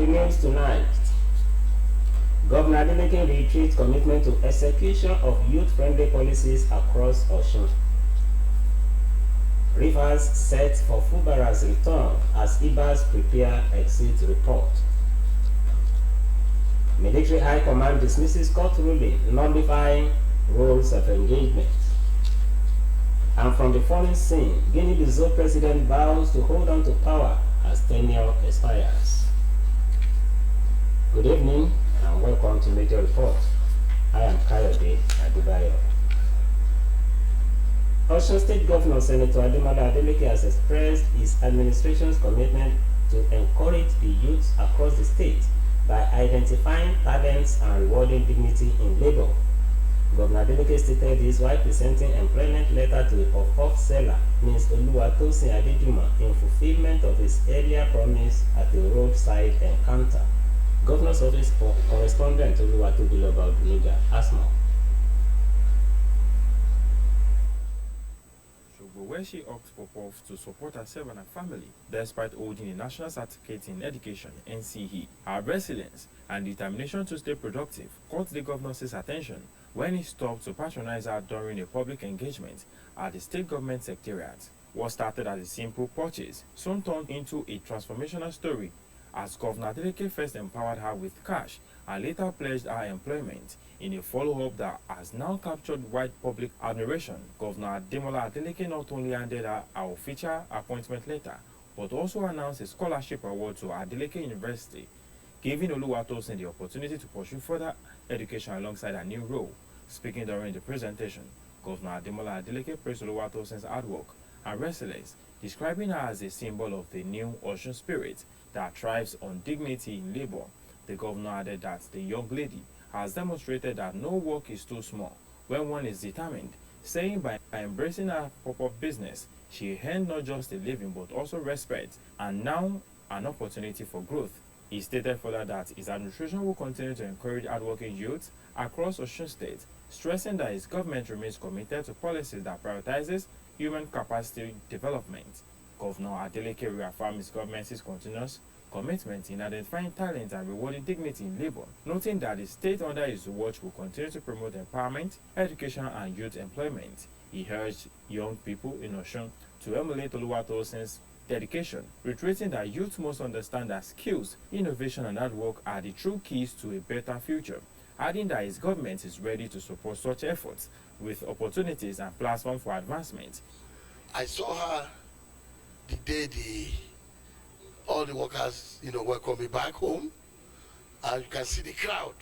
the news tonight, Governor Adeleke reiterates commitment to execution of youth-friendly policies across Osun. Rivers set for Fubara's return as Ibas prepare exit report. Military High Command dismisses court ruling nullifying rules of engagement. And from the foreign scene, Guinea-Bissau president vows to hold on to power as tenure expires. Good evening and welcome to Major Report. I am Kayode Adebayo. Osun State Governor Senator Adeleke has expressed his administration's commitment to encourage the youth across the state by identifying talents and rewarding dignity in labor. Governor Adeleke stated this while presenting employment letter to the puff seller, Ms. Oluwatosin Adejuma, in fulfillment of his earlier promise at the roadside encounter. Governor's Office correspondent Oluwatobiloba Oduniga has more. Where she asked Popov to support herself and her family, despite holding a national certificate in education (NCE). Her resilience and determination to stay productive caught the governor's attention when he stopped to patronize her during a public engagement at the state government secretariat. What started as a simple purchase soon turned into a transformational story as Governor Adeleke first empowered her with cash and later pledged her employment in a follow-up that has now captured wide public admiration. Governor Ademola Adeleke not only handed her our official appointment letter, but also announced a scholarship award to Adeleke University, giving Oluwatosin the opportunity to pursue further education alongside her new role. Speaking during the presentation, Governor Ademola Adeleke praised Oluwatosin's hard work and resilience, describing her as a symbol of the new Osun spirit that thrives on dignity in labor. The governor added that the young lady has demonstrated that no work is too small when one is determined, saying by embracing her pop-up business, she earned not just a living but also respect and now an opportunity for growth. He stated further that his administration will continue to encourage hardworking youth across Osun State, stressing that his government remains committed to policies that prioritizes human capacity development. Governor Adeleke reaffirmed his government's continuous commitment in identifying talent and rewarding dignity in labor, noting that the state under his watch will continue to promote empowerment, education, and youth employment. He urged young people in Osun to emulate Oluwatosin's dedication, reiterating that youth must understand that skills, innovation, and hard work are the true keys to a better future, adding that his government is ready to support such efforts with opportunities and platforms for advancement. I saw her the day all the workers, welcome me back home, and you can see the crowd.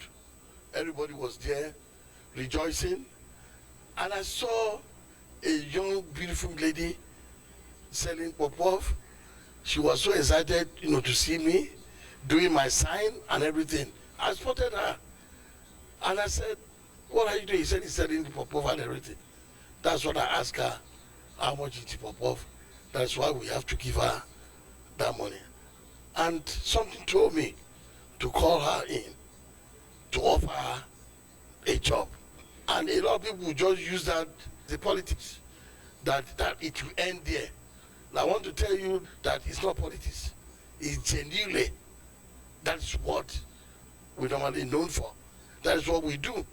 Everybody was there rejoicing, and I saw a young, beautiful lady selling pop-off. She was so excited, to see me doing my sign and everything. I spotted her, and I said, "What are you doing?" He said he's selling the pop-off and everything. That's what I asked her, how much is the pop-off? That's why we have to give her that money. And something told me to call her in to offer her a job. And a lot of people just use that, the politics, that it will end there. And I want to tell you that it's not politics. It's genuinely, that's what we're normally known for. That is what we do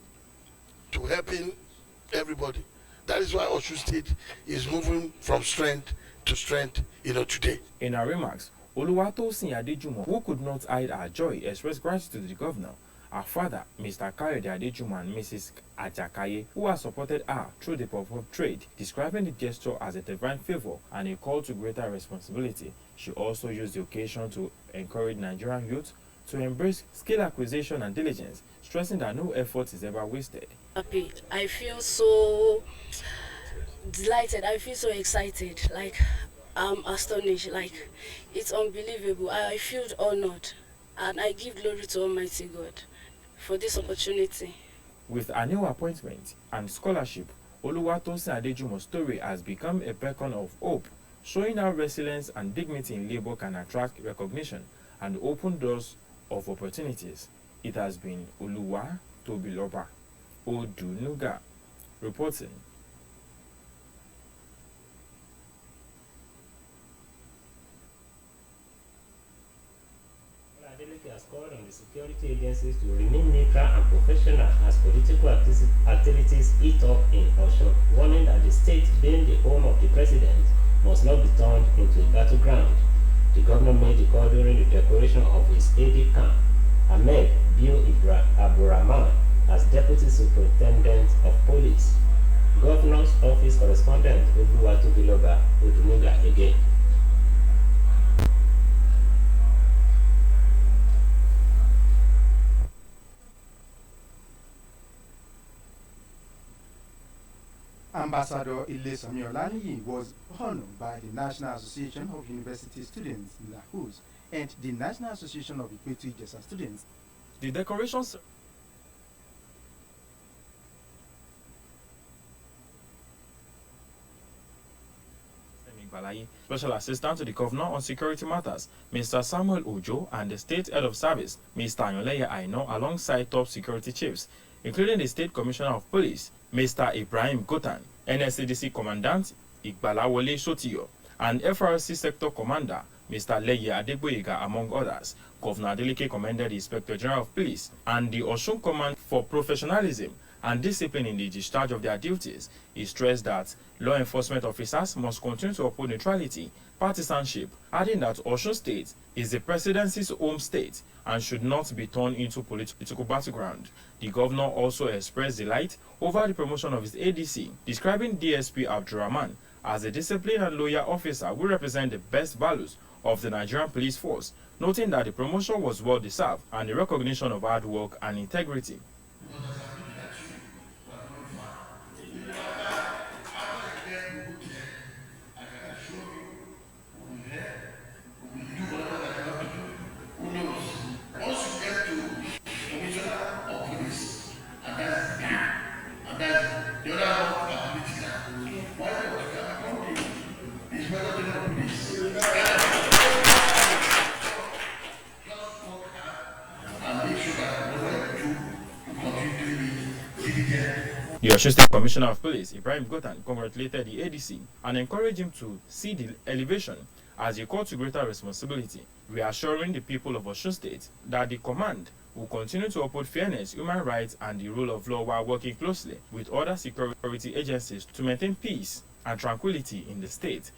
to helping everybody. That is why Osun State is moving from strength to strength, today. In her remarks, Oluwatosin Adejuma, who could not hide her joy, expressed gratitude to the governor, her father, Mr. Kayode Adejuma, and Mrs. Ajakaye, who has supported her through the pop-up trade, describing the gesture as a divine favor and a call to greater responsibility. She also used the occasion to encourage Nigerian youth to embrace skill acquisition and diligence, stressing that no effort is ever wasted. Happy. I feel so delighted. I feel so excited. I'm astonished. It's unbelievable. I feel honored, and I give glory to Almighty God for this opportunity. With a new appointment and scholarship, Oluwatosin Adejuma's story has become a beacon of hope, showing how resilience and dignity in labor can attract recognition and open doors of opportunities. It has been Oluwatobiloba Odunuga reporting. Adeleke Adeleke has called on the security agencies to remain neutral and professional as political activities heat up in Osun, warning that the state, being the home of the president, must not be turned into a battleground. The governor made the call during the decoration of his aide-de-camp, Ahmed Bio Abdurrahman, as Deputy Superintendent of Police. Governor's Office Correspondent Oluwatobiloba Odunuga again. Ambassador Ilesami Olaniyi was honored by the National Association of University Students, NAHUS, and the National Association of Ikwetu Ijesa Students. The decorations Special Assistant to the Governor on Security Matters, Mr. Samuel Ojo, and the State Head of Service, Mr. Anyoleya Aino, alongside top security chiefs, including the State Commissioner of Police, Mr. Ibrahim Gotan, NSCDC Commandant Igbalawole Sotiyo, and FRC Sector Commander, Mr. Leye Adegboyega, among others. Governor Adeleke commended the Inspector General of Police and the Osun Command for professionalism and discipline in the discharge of their duties. He stressed that law enforcement officers must continue to uphold neutrality, partisanship, adding that Osun State is the presidency's home state and should not be turned into political battleground. The governor also expressed delight over the promotion of his ADC, describing DSP Abdurrahman as a disciplined and loyal officer who represents the best values of the Nigerian police force, noting that the promotion was well deserved and the recognition of hard work and integrity. The Osun State Commissioner of Police, Ibrahim Gotan, congratulated the ADC and encouraged him to see the elevation as a call to greater responsibility, reassuring the people of Osun State that the command will continue to uphold fairness, human rights, and the rule of law while working closely with other security agencies to maintain peace and tranquility in the state.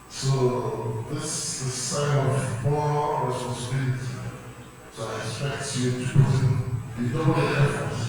So this is a sign of more responsibility. So I expect you to put in the double effort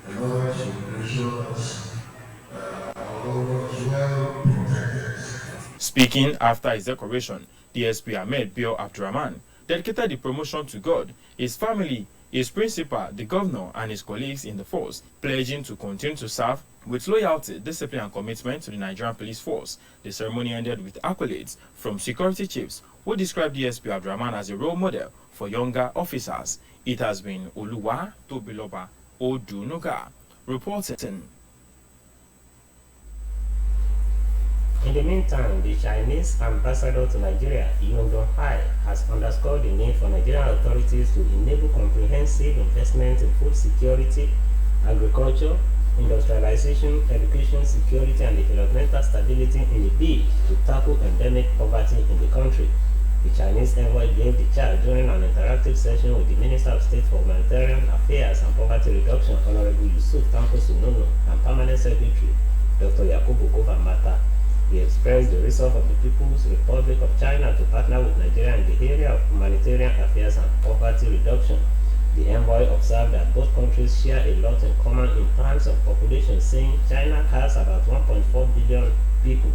in order to ensure that our government is well protected. Speaking after his decoration, DSP Ahmed Bio Abdurrahman dedicated the promotion to God, his family, his principal, the governor, and his colleagues in the force, pledging to continue to serve with loyalty, discipline, and commitment to the Nigerian police force. The ceremony ended with accolades from security chiefs who described DSP Abdurrahman as a role model for younger officers. It has been Oluwatobiloba Odunuga reporting. In the meantime, the Chinese ambassador to Nigeria, Yongdong Hai, has underscored the need for Nigerian authorities to enable comprehensive investment in food security, agriculture, industrialization, education, security, and developmental stability in a bid to tackle endemic poverty in the country. The Chinese envoy gave the charge during an interactive session with the Minister of State for Humanitarian Affairs and Poverty Reduction, Honorable Yusuf Tanko Sunono, and Permanent Secretary, Dr. Yakubu Kovamata. He expressed the resolve of the People's Republic of China to partner with Nigeria in the area of humanitarian affairs and poverty reduction. The envoy observed that both countries share a lot in common in terms of population, saying China has about 1.4 billion people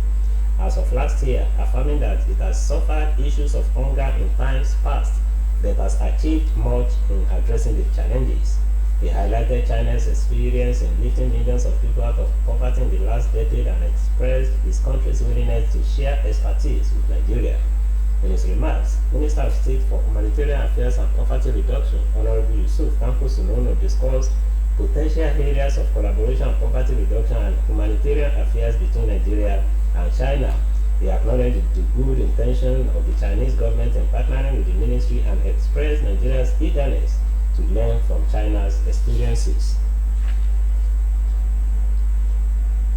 as of last year, affirming that it has suffered issues of hunger in times past, but has achieved much in addressing the challenges. He highlighted China's experience in lifting millions of people out of poverty in the last decade and expressed his country's willingness to share expertise with Nigeria. In his remarks, Minister of State for Humanitarian Affairs and Poverty Reduction, Honorable Yusuf Tanko Sunono, discussed potential areas of collaboration on poverty reduction and humanitarian affairs between Nigeria and China. He acknowledged the good intention of the Chinese government in partnering with the ministry and expressed Nigeria's eagerness to learn from China's experiences.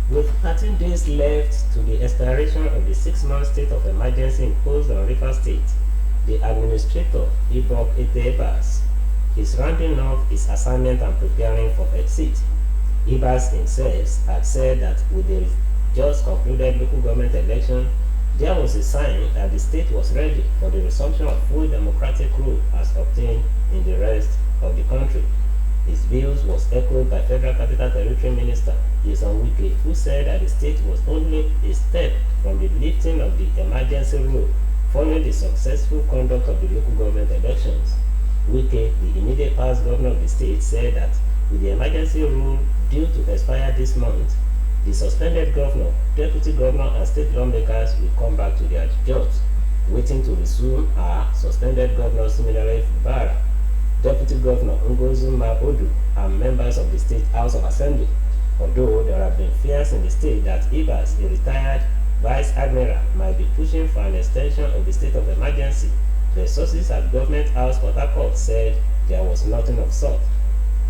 With 13 days left to the expiration of the 6-month state of emergency imposed on Rivers State. The administrator, Ibok Etebas, is rounding off his assignment and preparing for exit. Ibas himself had said that with the just concluded local government election, there was a sign that the state was ready for the resumption of full democratic rule as obtained in the rest of the country. His views was echoed by Federal Capital Territory Minister Osun, who said that the state was only a step from the lifting of the emergency rule following the successful conduct of the local government elections. Wike, the immediate past governor of the state, said that with the emergency rule due to expire this month, the suspended governor, deputy governor, and state lawmakers will come back to their jobs. Waiting to resume are suspended governor Similarif Bara, Deputy Governor Ngozuma Odu, and members of the State House of Assembly. Although there have been fears in the state that Ibas, a retired Vice Admiral, might be pushing for an extension of the state of emergency, the sources at Government House Port Harcourt said there was nothing of sort.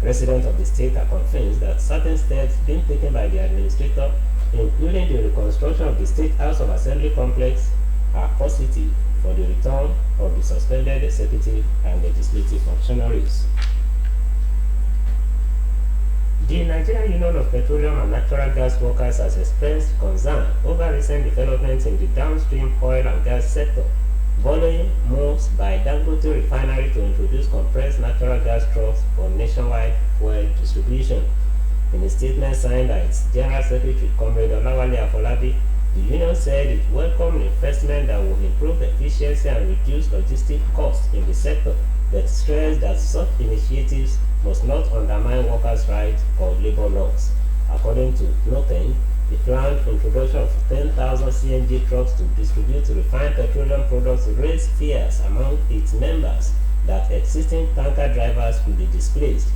Residents of the state are convinced that certain steps being taken by the administrator, including the reconstruction of the State House of Assembly complex, are positive for the return of the suspended executive and legislative functionaries. The Nigerian Union of Petroleum and Natural Gas Workers has expressed concern over recent developments in the downstream oil and gas sector, following moves by Dangote Refinery to introduce compressed natural gas trucks for nationwide fuel distribution. In a statement signed by its General Secretary, Comrade Olawale Afolabi, the union said it welcomed investment that will improve efficiency and reduce logistic costs in the sector, but stressed that such initiatives must not undermine workers' rights or labor laws. According to NOTEN, the planned introduction of 10,000 CNG trucks to distribute refined petroleum products raised fears among its members that existing tanker drivers could be displaced.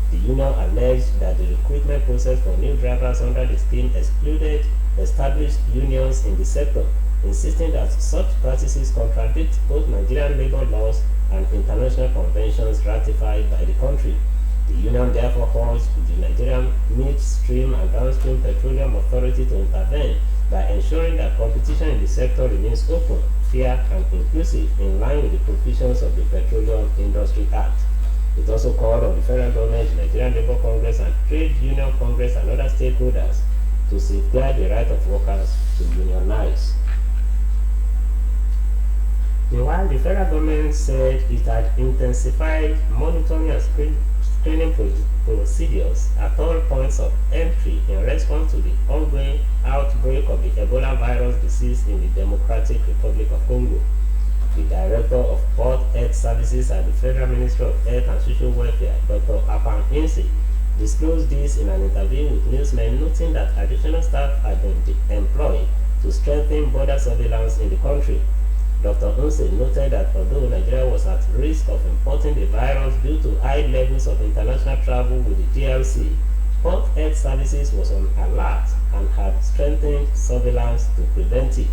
The union alleged that the recruitment process for new drivers under the scheme excluded established unions in the sector, insisting that such practices contradict both Nigerian labor laws and international conventions ratified by the country. The union therefore calls to the Nigerian Midstream and Downstream Petroleum Authority to intervene by ensuring that competition in the sector remains open, fair, and inclusive in line with the provisions of the Petroleum Industry Act. It also called on the federal government, the Nigerian Labour Congress, and Trade Union Congress and other stakeholders to safeguard the right of workers to unionize. Meanwhile, the federal government said it had intensified monitoring and screening procedures at all points of entry in response to the ongoing outbreak of the Ebola virus disease in the Democratic Republic of Congo. The Director of Port Health Services at the Federal Ministry of Health and Social Welfare, Dr. Apan Inse, disclosed this in an interview with newsmen, noting that additional staff had been employed to strengthen border surveillance in the country. Dr. Unse noted that although Nigeria was at risk of importing the virus due to high levels of international travel with the DRC, Port Health Services was on alert and had strengthened surveillance to prevent it.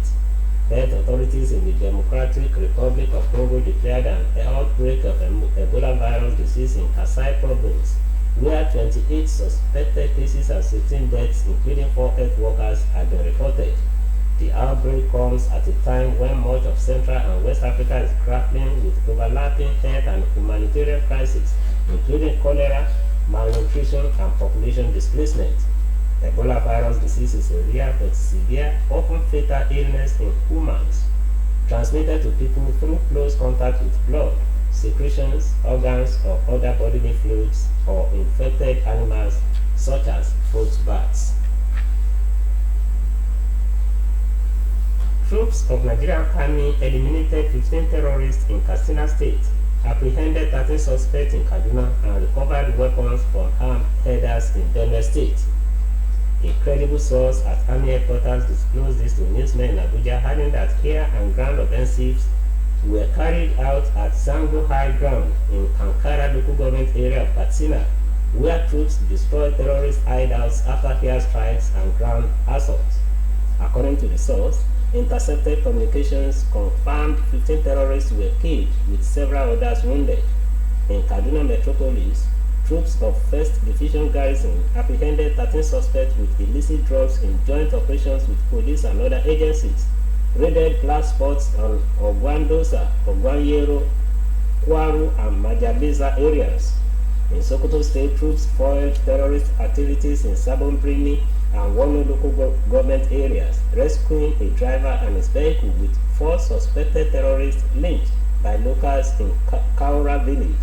Health authorities in the Democratic Republic of Congo declared an outbreak of Ebola virus disease in Kasai province, where 28 suspected cases and 16 deaths, including 4 health workers, had been reported. The outbreak comes at a time when much of Central and West Africa is grappling with overlapping health and humanitarian crises, including cholera, malnutrition, and population displacement. Ebola virus disease is a rare but severe, often fatal illness in humans, transmitted to people through close contact with blood, secretions, organs, or other bodily fluids, or infected animals such as foot bats. Troops of Nigerian Army eliminated 15 terrorists in Katsina State, apprehended 13 suspects in Kaduna, and recovered weapons from armed headers in Benue State. A credible source at Army headquarters disclosed this to newsmen in Abuja, adding that air and ground offensives were carried out at Zango High Ground in Ankara local government area of Katsina, where troops destroyed terrorist hideouts after air strikes and ground assaults. According to the source, intercepted communications confirmed 15 terrorists were killed with several others wounded. In Kaduna Metropolis, troops of 1st Division Garrison apprehended 13 suspects with illicit drugs in joint operations with police and other agencies, raided glass spots on Ogwandosa, Ogwanyero, Kwaru, and Majaliza areas. In Sokoto State, troops foiled terrorist activities in Sabon-Brini and Wano local government areas, rescuing a driver and his vehicle with 4 suspected terrorists lynched by locals in Kaura village,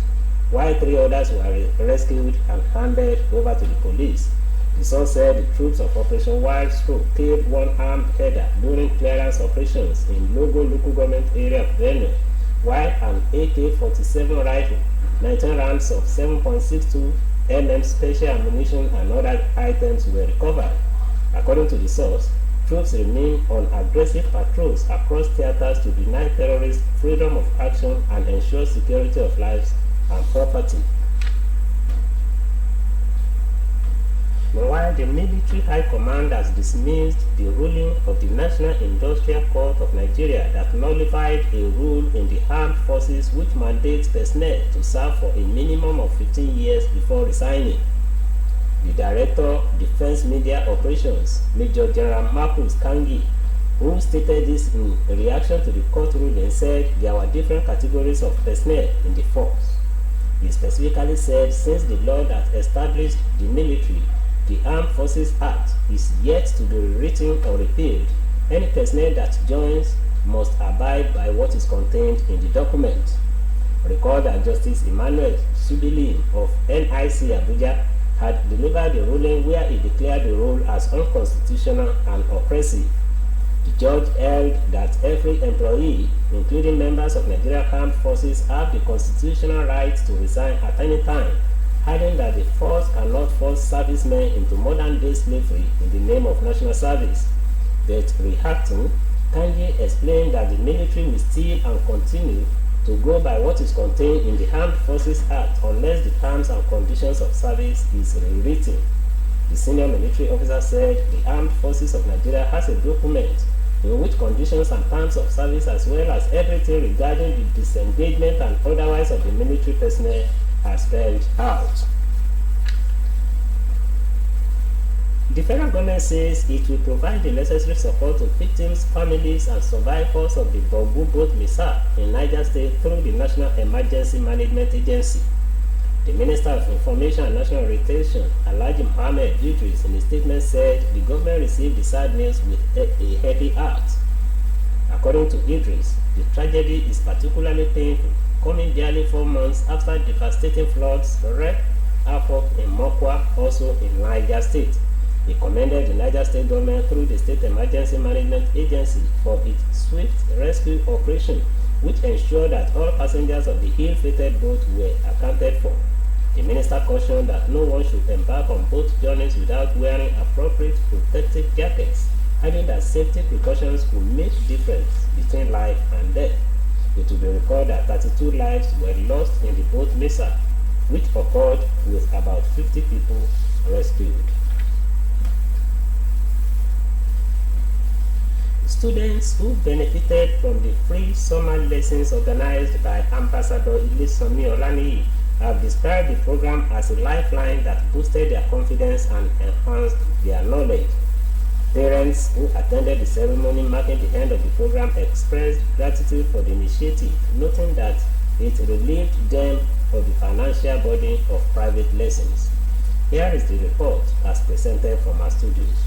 while 3 others were rescued and handed over to the police. The source said the troops of Operation Wild Stroke killed 1 armed header during clearance operations in Logo local government area of Benue, while an AK-47 rifle, 19 rounds of 7.62 mm special ammunition and other items were recovered. According to the source, troops remain on aggressive patrols across theaters to deny terrorists freedom of action and ensure security of lives and property. Meanwhile, the military high command has dismissed the ruling of the National Industrial Court of Nigeria that nullified a rule in the armed forces which mandates personnel to serve for a minimum of 15 years before resigning. The Director, Defense Media Operations, Major General Marcus Kangi, who stated this in reaction to the court ruling, said there were different categories of personnel in the force. He specifically said since the law that established the military, the Armed Forces Act, is yet to be rewritten or repealed, any personnel that joins must abide by what is contained in the document. Recall that Justice Emmanuel Subilin of NIC Abuja had delivered a ruling where he declared the rule as unconstitutional and oppressive. The judge held that every employee, including members of Nigerian Armed Forces, have the constitutional right to resign at any time, adding that the force cannot force servicemen into modern-day slavery in the name of national service. But reacting, Kanji explained that the military will still and continue to go by what is contained in the Armed Forces Act unless the terms and conditions of service is rewritten. The senior military officer said the Armed Forces of Nigeria has a document in which conditions and terms of service as well as everything regarding the disengagement and otherwise of the military personnel are spelled out. The federal government says it will provide the necessary support to victims, families, and survivors of the Bogu boat mishap in Niger State through the National Emergency Management Agency. The Minister of Information and National Orientation, Alhaji Mohammed Idris, in a statement said the government received the sad news with a heavy heart. According to Idris, the tragedy is particularly painful, coming barely 4 months after devastating floods wreaked havoc in Mokwa, also in Niger State. He commended the Niger State government through the State Emergency Management Agency for its swift rescue operation, which ensured that all passengers of the ill-fated boat were accounted for. The minister cautioned that no one should embark on boat journeys without wearing appropriate protective jackets, adding that safety precautions will make the difference between life and death. It will be recorded that 32 lives were lost in the boat mishap, which occurred with about 50 people rescued. Students who benefited from the free summer lessons organized by Ambassador Ilisomi Olaniyi have described the program as a lifeline that boosted their confidence and enhanced their knowledge. Parents who attended the ceremony marking the end of the program expressed gratitude for the initiative, noting that it relieved them of the financial burden of private lessons. Here is the report as presented from our studios.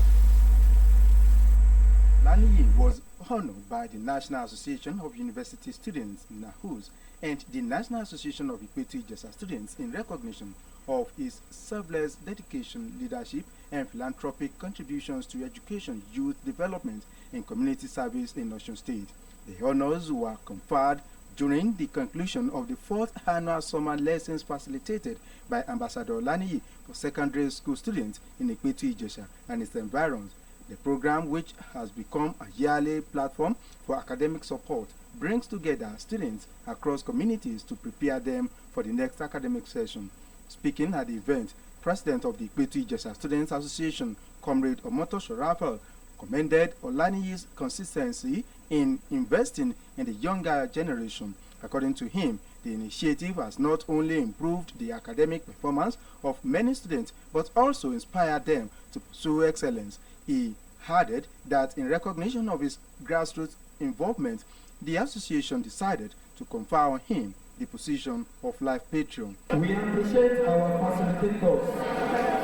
Olaniyi was honored by the National Association of University Students, NAHUS, and the National Association of Ikwetu Ijesa Students in recognition of his selfless dedication, leadership, and philanthropic contributions to education, youth development, and community service in Osun State. The honors were conferred during the conclusion of the 4th annual summer lessons facilitated by Ambassador Olaniyi for secondary school students in Ikwetu Ijesa and its environs. The program, which has become a yearly platform for academic support, brings together students across communities to prepare them for the next academic session. Speaking at the event, President of the Ikwetu Ijesa Students Association, Comrade Omoto Shorafel, commended Olaniyi's consistency in investing in the younger generation. According to him, the initiative has not only improved the academic performance of many students but also inspired them to pursue excellence. He added that in recognition of his grassroots involvement, the association decided to confer on him the position of Life Patron. We appreciate our facilitators,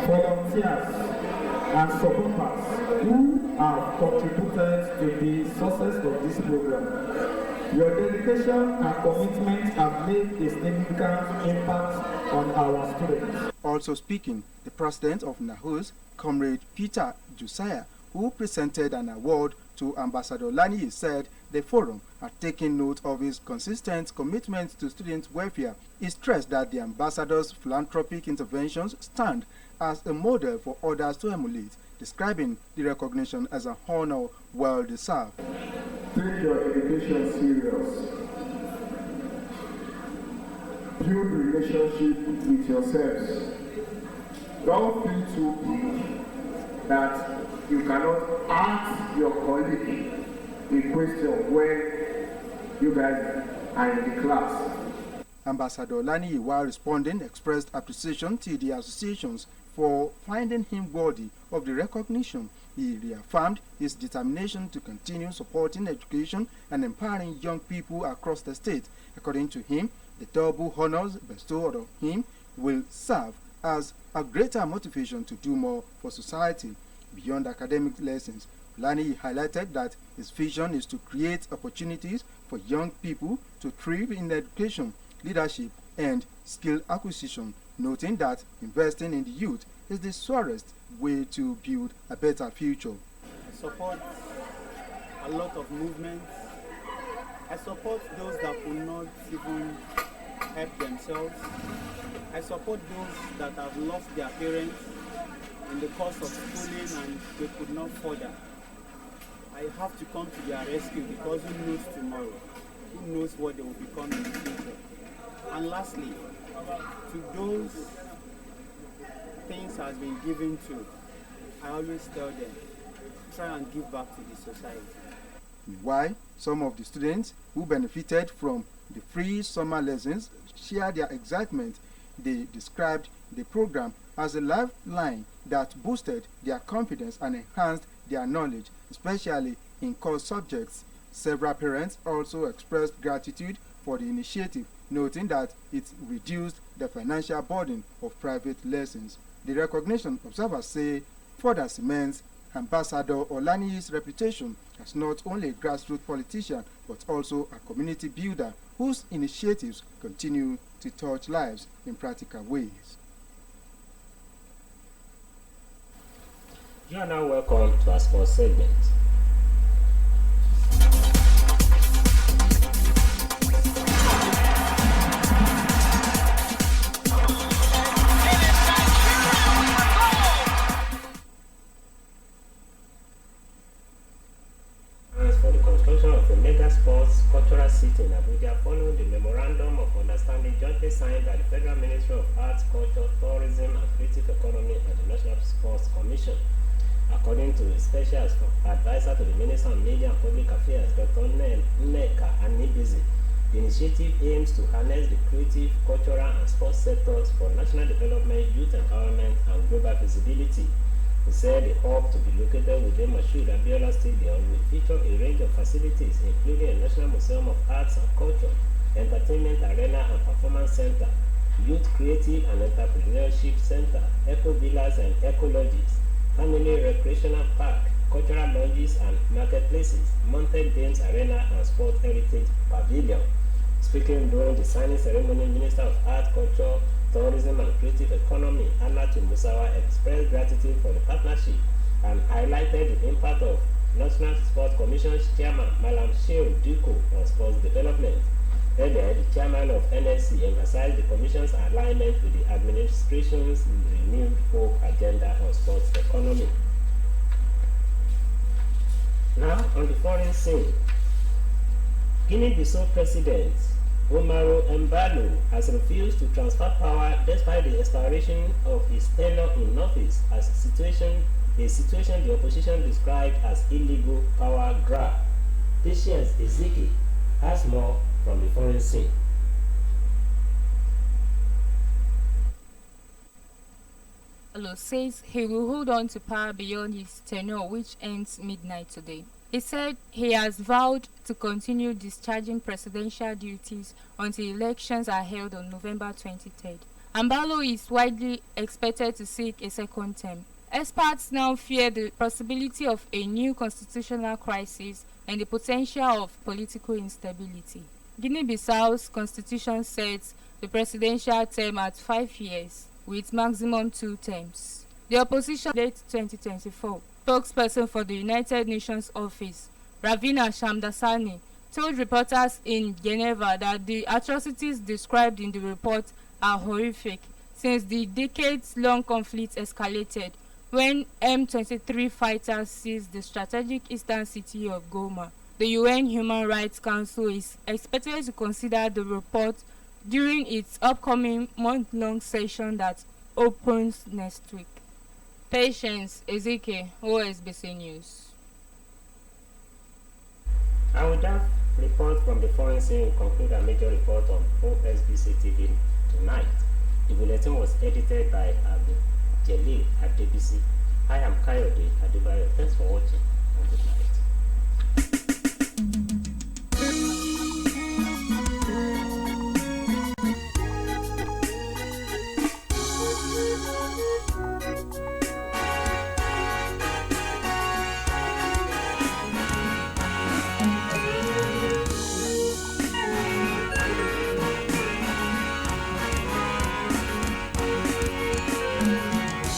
volunteers, and supporters who have contributed to the success of this program. Your dedication and commitment have made a significant impact on our students. Also speaking, the president of NAHUS, Comrade Peter Josiah, who presented an award to Ambassador Lani, said the forum had taken note of his consistent commitment to student welfare. He stressed that the ambassador's philanthropic interventions stand as a model for others to emulate, describing the recognition as an honor well deserved. Take your education serious. Build relationship with yourselves. Don't feel too big that you cannot ask your colleague a question when you guys are in the class. Ambassador Lani, while responding, expressed appreciation to the associations for finding him worthy of the recognition. He reaffirmed his determination to continue supporting education and empowering young people across the state. According to him, the double honors bestowed on him will serve as a greater motivation to do more for society. Beyond academic lessons, Lani highlighted that his vision is to create opportunities for young people to thrive in education, leadership, and skill acquisition, noting that investing in the youth is the surest way to build a better future. I support a lot of movements. I support those that could not even help themselves. I support those that have lost their parents in the course of schooling and they could not further. I have to come to their rescue because who knows tomorrow? Who knows what they will become in the future? And lastly, to those things has been given to, I always tell them, try and give back to the society. Meanwhile, some of the students who benefited from the free summer lessons shared their excitement. They described the program as a lifeline that boosted their confidence and enhanced their knowledge, especially in core subjects. Several parents also expressed gratitude for the initiative, noting that it reduced the financial burden of private lessons. The recognition, observers say, further cements Ambassador Olaniyi's reputation as not only a grassroots politician but also a community builder whose initiatives continue to touch lives in practical ways. You are now welcome to our sports segment. For the construction of a mega sports cultural city in Abuja following the memorandum of understanding jointly signed by the Federal Ministry of Arts, Culture, Tourism and Creative Economy and the National Sports Commission. According to a special advisor to the Minister of Media and Public Affairs, Dr. Nneka Anibizi, the initiative aims to harness the creative, cultural and sports sectors for national development, youth empowerment and global visibility. He said the hub to be located within Moshood Abiola Stadium will feature a range of facilities including a National Museum of Arts and Culture, entertainment arena and performance center, youth creative and entrepreneurship center, eco villas and eco lodges, family recreational park, cultural lounges and marketplaces, mountain games arena and sport heritage pavilion. Speaking during the signing ceremony, Minister of Art, Culture, Tourism and Creative Economy, Alatu Musawa, expressed gratitude for the partnership and highlighted the impact of National Sports Commission's Chairman, Malam Shehu Diko, on sports development. Earlier, the Chairman of NSC emphasized the Commission's alignment with the administration's renewed hope agenda on sports economy. Now, on the foreign scene, Guinea-Bissau President Umaru Embalo has refused to transfer power despite the expiration of his tenure in office as a situation the opposition described as illegal power grab. Patience Ezeki has more from the foreign scene. Akpabio says he will hold on to power beyond his tenure, which ends midnight today. He said he has vowed to continue discharging presidential duties until elections are held on November 23rd. Ambalo is widely expected to seek a second term. Experts now fear the possibility of a new constitutional crisis and the potential of political instability. Guinea-Bissau's constitution sets the presidential term at 5 years, with maximum 2 terms. The opposition late 2024 spokesperson for the United Nations office, Ravina Shamdasani, told reporters in Geneva that the atrocities described in the report are horrific since the decades-long conflict escalated when M23 fighters seized the strategic eastern city of Goma. The UN Human Rights Council is expected to consider the report during its upcoming month-long session that opens next week. Patience Adeleke, OSBC News. I will that report from the foreign scene will conclude a major report on OSBC TV tonight. The bulletin was edited by Adeleke. I am Kayode Adebayo. Thanks for